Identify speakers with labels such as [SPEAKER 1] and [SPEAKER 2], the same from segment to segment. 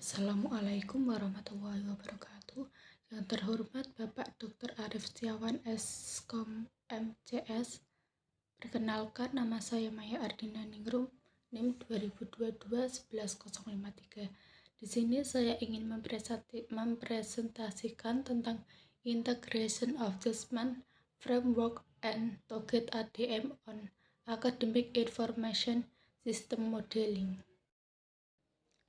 [SPEAKER 1] Assalamualaikum warahmatullahi wabarakatuh. Yang terhormat Bapak Dr. Arief Setiawan Skom MCS. Perkenalkan, nama saya Maya Ardina Ningrum, NIM 2022-11053. Di sini saya ingin mempresentasikan tentang Integration of Judgment Framework and Target ADM on Academic Information System Modeling.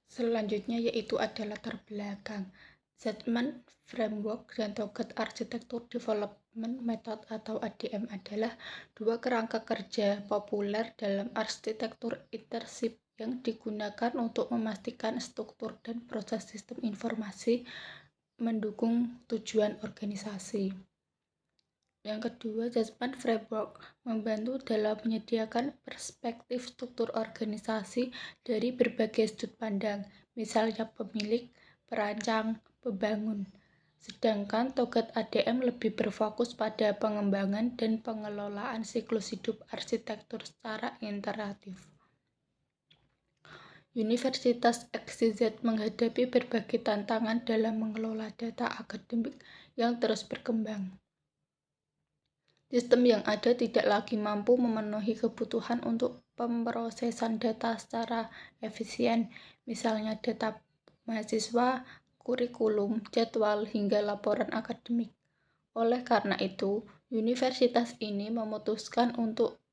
[SPEAKER 1] Selanjutnya yaitu ada latar belakang, Judgment Framework dan Target Architecture Development Method atau ADM adalah dua kerangka kerja populer dalam arsitektur internship yang digunakan untuk memastikan struktur dan proses sistem informasi mendukung tujuan organisasi. Yang kedua, Judgment Framework membantu dalam menyediakan perspektif struktur organisasi dari berbagai sudut pandang, misalnya pemilik, perancang, pembangun. Sedangkan Target ADM lebih berfokus pada pengembangan dan pengelolaan siklus hidup arsitektur secara iteratif. Universitas XYZ menghadapi berbagai tantangan dalam mengelola data akademik yang terus berkembang. Sistem yang ada tidak lagi mampu memenuhi kebutuhan untuk pemrosesan data secara efisien, misalnya data mahasiswa, kurikulum, jadwal, hingga laporan akademik. Oleh karena itu, universitas ini memutuskan untuk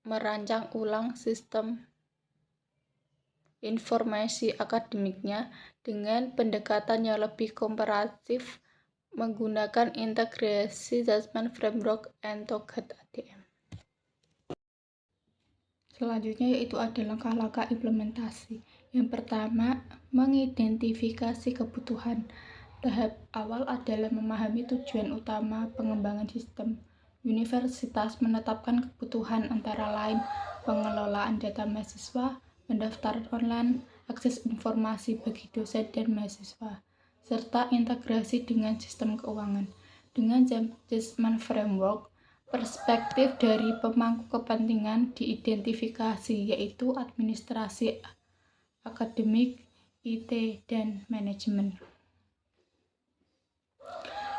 [SPEAKER 1] merancang ulang sistem informasi akademiknya dengan pendekatan yang lebih komprehensif menggunakan integrasi Judgment Framework and Target ADM. Selanjutnya yaitu ada langkah-langkah implementasi. Yang pertama, mengidentifikasi kebutuhan. Tahap awal adalah memahami tujuan utama pengembangan sistem. Universitas menetapkan kebutuhan antara lain pengelolaan data mahasiswa, pendaftaran online, akses informasi bagi dosen dan mahasiswa, serta integrasi dengan sistem keuangan. Dengan Judgment Framework, perspektif dari pemangku kepentingan diidentifikasi, yaitu administrasi, akademik, IT, dan manajemen.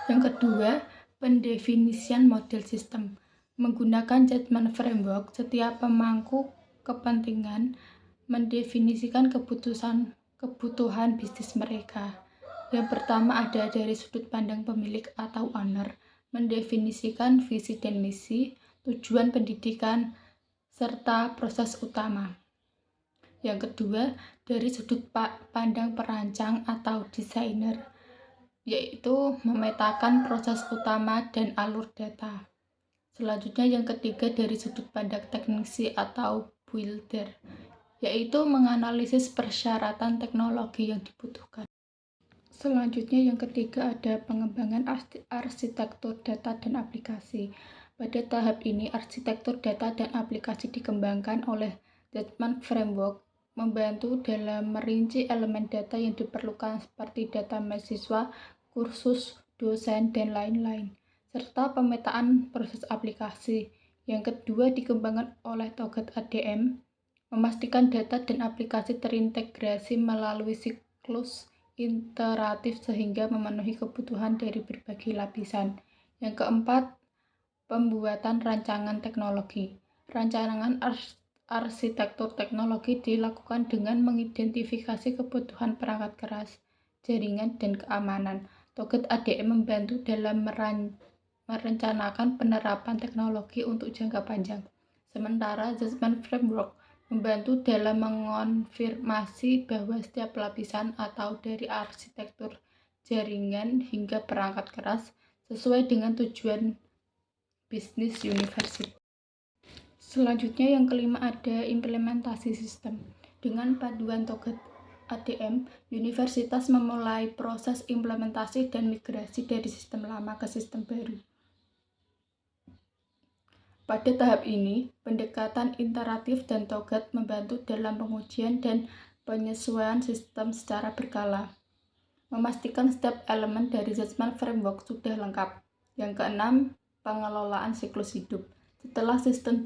[SPEAKER 1] Yang kedua, pendefinisian model sistem. Menggunakan Judgment Framework, setiap pemangku kepentingan mendefinisikan kebutuhan bisnis mereka. Yang pertama ada dari sudut pandang pemilik atau owner, mendefinisikan visi dan misi, tujuan pendidikan, serta proses utama. Yang kedua, dari sudut pandang perancang atau desainer, yaitu memetakan proses utama dan alur data. Selanjutnya yang ketiga dari sudut pandang teknisi atau builder, yaitu menganalisis persyaratan teknologi yang dibutuhkan. Selanjutnya yang ketiga ada pengembangan arsitektur data dan aplikasi. Pada tahap ini arsitektur data dan aplikasi dikembangkan oleh Judgment Framework, membantu dalam merinci elemen data yang diperlukan seperti data mahasiswa, kursus, dosen, dan lain-lain, serta pemetaan proses aplikasi. Yang kedua dikembangkan oleh Target ADM, memastikan data dan aplikasi terintegrasi melalui siklus iteratif sehingga memenuhi kebutuhan dari berbagai lapisan. Yang keempat, pembuatan rancangan teknologi. Rancangan arsitektur teknologi dilakukan dengan mengidentifikasi kebutuhan perangkat keras, jaringan, dan keamanan. Target ADM membantu dalam merencanakan penerapan teknologi untuk jangka panjang. Sementara Judgment Framework membantu dalam mengonfirmasi bahwa setiap lapisan atau dari arsitektur jaringan hingga perangkat keras sesuai dengan tujuan bisnis universitas. Selanjutnya yang kelima ada implementasi sistem. Dengan paduan Target ADM, universitas memulai proses implementasi dan migrasi dari sistem lama ke sistem baru. Pada tahap ini, pendekatan iteratif dan target membantu dalam pengujian dan penyesuaian sistem secara berkala, memastikan setiap elemen dari Judgment Framework sudah lengkap. Yang keenam, pengelolaan siklus hidup. Setelah sistem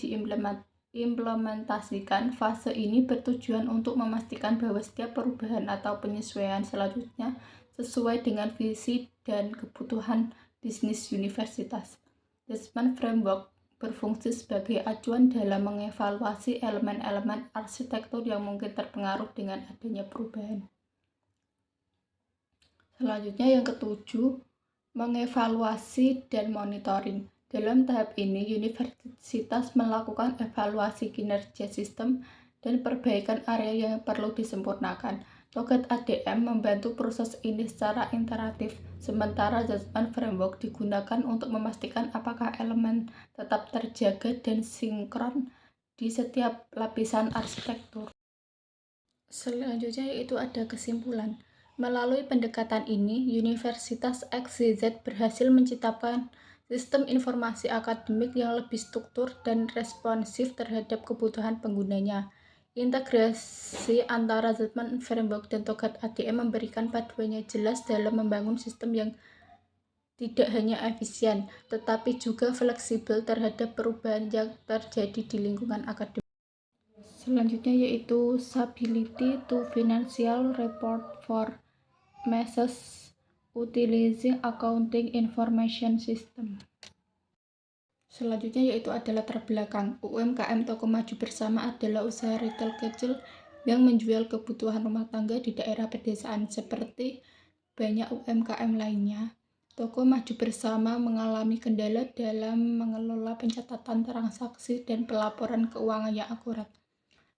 [SPEAKER 1] implementasikan. Fase ini bertujuan untuk memastikan bahwa setiap perubahan atau penyesuaian selanjutnya sesuai dengan visi dan kebutuhan bisnis universitas. Assessment Framework berfungsi sebagai acuan dalam mengevaluasi elemen-elemen arsitektur yang mungkin terpengaruh dengan adanya perubahan. Selanjutnya yang ketujuh, mengevaluasi dan monitoring. Dalam tahap ini, universitas melakukan evaluasi kinerja sistem dan perbaikan area yang perlu disempurnakan. Toget ADM membantu proses ini secara interaktif, sementara Assessment Framework digunakan untuk memastikan apakah elemen tetap terjaga dan sinkron di setiap lapisan arsitektur. Selanjutnya yaitu ada kesimpulan. Melalui pendekatan ini, Universitas XYZ berhasil menciptakan sistem informasi akademik yang lebih struktur dan responsif terhadap kebutuhan penggunanya. Integrasi antara Assessment Framework dan Toget ADM memberikan paduannya jelas dalam membangun sistem yang tidak hanya efisien, tetapi juga fleksibel terhadap perubahan yang terjadi di lingkungan akademik. Selanjutnya yaitu Stability to Financial Report for Measures Utilizing Accounting Information System. Selanjutnya yaitu adalah latar belakang. UMKM Toko Maju Bersama adalah usaha retail kecil yang menjual kebutuhan rumah tangga di daerah pedesaan. Seperti banyak UMKM lainnya, Toko Maju Bersama mengalami kendala dalam mengelola pencatatan transaksi dan pelaporan keuangan yang akurat.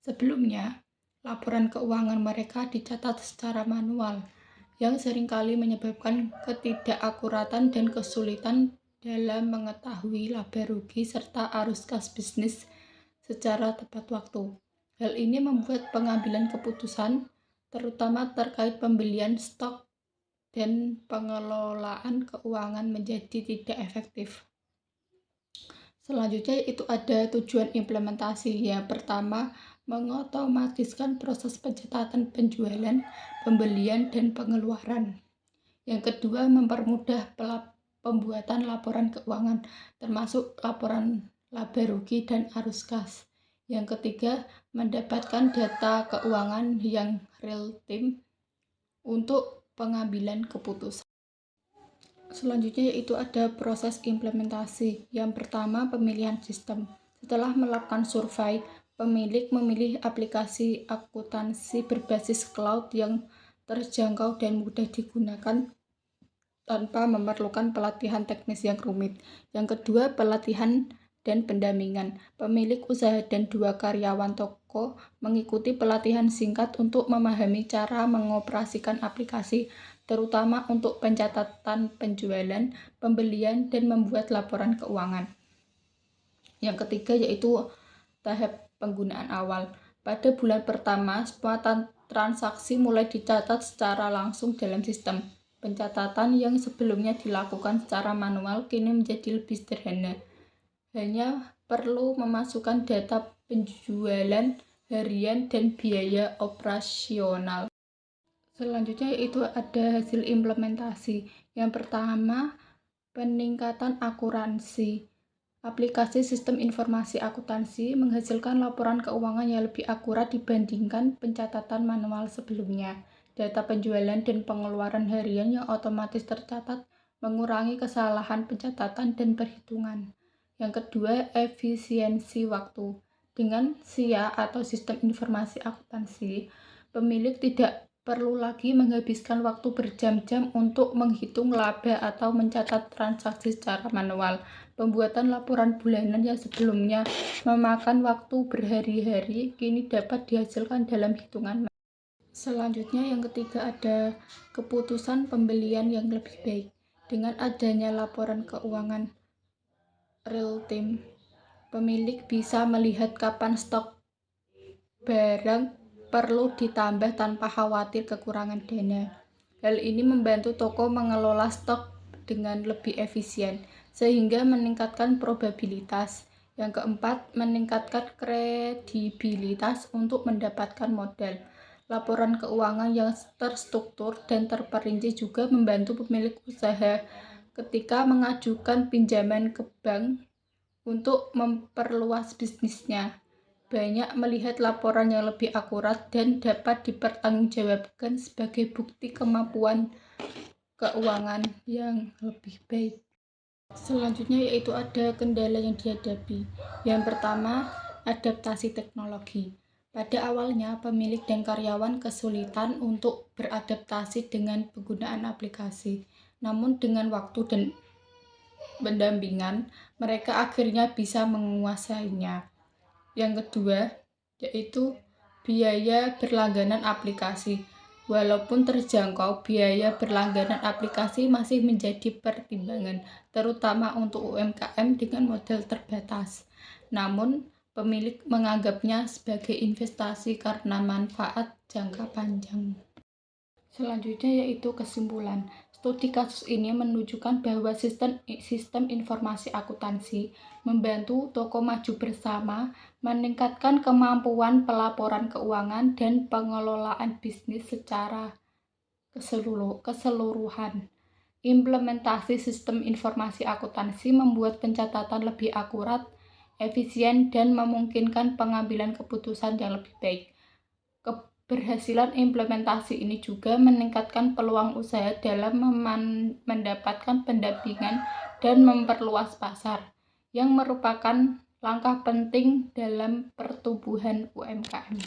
[SPEAKER 1] Sebelumnya, laporan keuangan mereka dicatat secara manual, yang seringkali menyebabkan ketidakakuratan dan kesulitan dalam mengetahui laba rugi serta arus kas bisnis secara tepat waktu. Hal ini membuat pengambilan keputusan, terutama terkait pembelian stok dan pengelolaan keuangan menjadi tidak efektif. Selanjutnya itu ada tujuan implementasi. Yang pertama, mengotomatiskan proses pencatatan penjualan, pembelian, dan pengeluaran. Yang kedua, mempermudah pembuatan laporan keuangan, termasuk laporan laba rugi dan arus kas. Yang ketiga, mendapatkan data keuangan yang real time untuk pengambilan keputusan. Selanjutnya yaitu ada proses implementasi. Yang pertama, pemilihan sistem. Setelah melakukan survei, pemilik memilih aplikasi akuntansi berbasis cloud yang terjangkau dan mudah digunakan tanpa memerlukan pelatihan teknis yang rumit. Yang kedua, pelatihan dan pendampingan. Pemilik usaha dan 2 karyawan toko mengikuti pelatihan singkat untuk memahami cara mengoperasikan aplikasi, terutama untuk pencatatan penjualan, pembelian, dan membuat laporan keuangan. Yang ketiga yaitu tahap penggunaan awal. Pada bulan pertama, semua transaksi mulai dicatat secara langsung dalam sistem. Pencatatan yang sebelumnya dilakukan secara manual kini menjadi lebih sederhana. Hanya perlu memasukkan data penjualan harian dan biaya operasional. Selanjutnya yaitu ada hasil implementasi. Yang pertama, peningkatan akurasi. Aplikasi sistem informasi akuntansi menghasilkan laporan keuangan yang lebih akurat dibandingkan pencatatan manual sebelumnya. Data penjualan dan pengeluaran harian yang otomatis tercatat mengurangi kesalahan pencatatan dan perhitungan. Yang kedua, efisiensi waktu. Dengan SIA atau sistem informasi akuntansi, pemilik tidak perlu lagi menghabiskan waktu berjam-jam untuk menghitung laba atau mencatat transaksi secara manual. Pembuatan laporan bulanan yang sebelumnya memakan waktu berhari-hari kini dapat dihasilkan dalam hitungan. Selanjutnya yang ketiga ada keputusan pembelian yang lebih baik. Dengan adanya laporan keuangan real time, pemilik bisa melihat kapan stok barang perlu ditambah tanpa khawatir kekurangan dana. Hal ini membantu toko mengelola stok dengan lebih efisien, sehingga meningkatkan probabilitas. Yang keempat, meningkatkan kredibilitas untuk mendapatkan modal. Laporan keuangan yang terstruktur dan terperinci juga membantu pemilik usaha ketika mengajukan pinjaman ke bank untuk memperluas bisnisnya. banyak melihat laporan yang lebih akurat dan dapat dipertanggungjawabkan sebagai bukti kemampuan keuangan yang lebih baik. Selanjutnya yaitu ada kendala yang dihadapi. Yang pertama, adaptasi teknologi. Pada awalnya, pemilik dan karyawan kesulitan untuk beradaptasi dengan penggunaan aplikasi. Namun dengan waktu dan pendampingan, mereka akhirnya bisa menguasainya. Yang kedua, yaitu biaya berlangganan aplikasi. Walaupun terjangkau, biaya berlangganan aplikasi masih menjadi pertimbangan, terutama untuk UMKM dengan modal terbatas. Namun, pemilik menganggapnya sebagai investasi karena manfaat jangka panjang. Selanjutnya yaitu kesimpulan. Studi kasus ini menunjukkan bahwa sistem informasi akuntansi membantu toko maju bersama, meningkatkan kemampuan pelaporan keuangan dan pengelolaan bisnis secara keseluruhan. Implementasi sistem informasi akuntansi membuat pencatatan lebih akurat, efisien, dan memungkinkan pengambilan keputusan yang lebih baik. Keberhasilan implementasi ini juga meningkatkan peluang usaha dalam mendapatkan pendampingan dan memperluas pasar, yang merupakan langkah penting dalam pertumbuhan UMKM.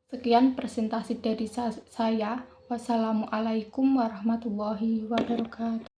[SPEAKER 1] Sekian presentasi dari saya. Wassalamualaikum warahmatullahi wabarakatuh.